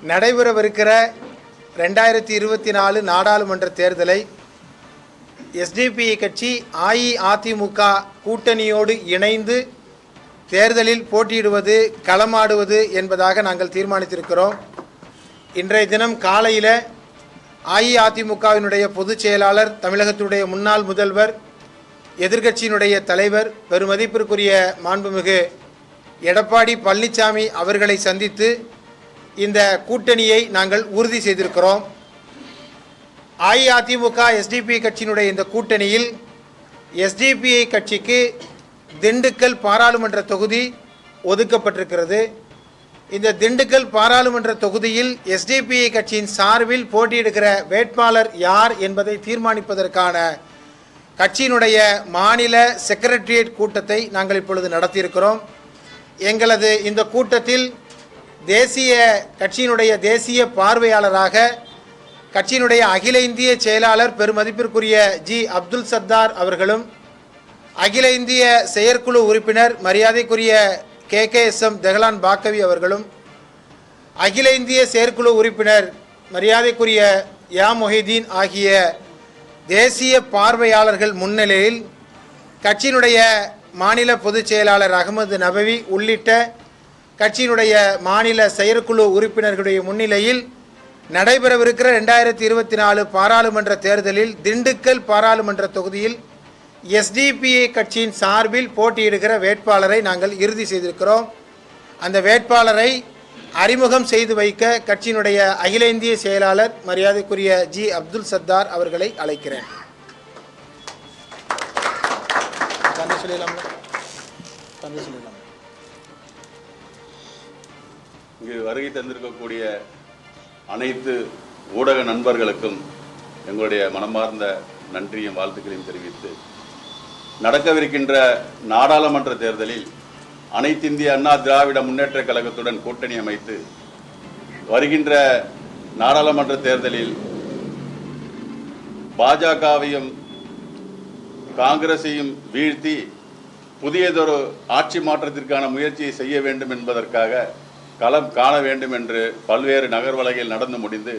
நடைபெறவிருக்கிற 2024 நாடாளுமன்ற தேர்தலை SDP கட்சி அஇஅதிமுக கூட்டணியோடு இணைந்து தேர்தலில் போட்டியிடுவது களமாடுவது என்பதாக நாங்கள் தீர்மானித்திருக்கிறோம். இன்றைய தினம் காலையில் அஇஅதிமுகவினுடைய பொதுச் செயலாளர், தமிழகத்தினுடைய முன்னாள் முதல்வர், எதிர்க்கட்சியினுடைய தலைவர், பெருமதிப்பிற்குரிய மாண்புமிகு எடப்பாடி பழனிசாமி அவர்களை சந்தித்து இந்த கூட்டணியை நாங்கள் உறுதி செய்திருக்கிறோம். அஇஅதிமுக SDP கட்சியினுடைய இந்த கூட்டணியில் SDP கட்சிக்கு திண்டுக்கல் பாராளுமன்ற தொகுதி ஒதுக்கப்பட்டிருக்கிறது. இந்த திண்டுக்கல் பாராளுமன்ற தொகுதியில் SDP கட்சியின் சார்பில் போட்டியிடுகிற வேட்பாளர் யார் என்பதை தீர்மானிப்பதற்கான கட்சியினுடைய மாநில செக்ரட்டரியேட் கூட்டத்தை நாங்கள் இப்பொழுது நடத்தியிருக்கிறோம். எங்களது இந்த கூட்டத்தில் கட்சியினுடைய தேசிய பார்வையாளராக கட்சியினுடைய அகில இந்திய செயலாளர் பெருமதிப்பிற்குரிய ஜி அப்துல் சத்தார் அவர்களும், அகில இந்திய செயற்குழு உறுப்பினர் மரியாதைக்குரிய KKSM தெஹ்லான் பாக்கவி அவர்களும், அகில இந்திய செயற்குழு உறுப்பினர் மரியாதைக்குரிய யா மொஹிதீன் ஆகிய தேசிய பார்வையாளர்கள் முன்னிலையில் கட்சியினுடைய மாநில பொதுச் செயலாளர் அகமது நபவி உள்ளிட்ட கட்சியினுடைய மாநில செயற்குழு உறுப்பினர்களுடைய முன்னிலையில் நடைபெறவிருக்கிற 2024 பாராளுமன்ற தேர்தலில் திண்டுக்கல் பாராளுமன்ற தொகுதியில் SDP கட்சியின் சார்பில் போட்டியிடுகிற வேட்பாளரை நாங்கள் இறுதி செய்திருக்கிறோம். அந்த வேட்பாளரை அறிமுகம் செய்து வைக்க கட்சியினுடைய அகில இந்திய செயலாளர் மரியாதைக்குரிய ஜி அப்துல் சத்தார் அவர்களை அழைக்கிறேன். இங்கு வருகை தந்திருக்கக்கூடிய அனைத்து ஊடக நண்பர்களுக்கும் எங்களுடைய மனமார்ந்த நன்றியும் வாழ்த்துக்களையும் தெரிவித்து, நடக்கவிருக்கின்ற நாடாளுமன்ற தேர்தலில் அனைத்து இந்திய அண்ணா திராவிட முன்னேற்ற கழகத்துடன் கூட்டணி அமைத்து வருகின்ற நாடாளுமன்ற தேர்தலில் பாஜகவையும் காங்கிரஸையும் வீழ்த்தி புதியதொரு ஆட்சி மாற்றத்திற்கான முயற்சியை செய்ய வேண்டும் என்பதற்காக களம் காண வேண்டும் என்று பல்வேறு நகர்வலைகள் நடந்து முடிந்து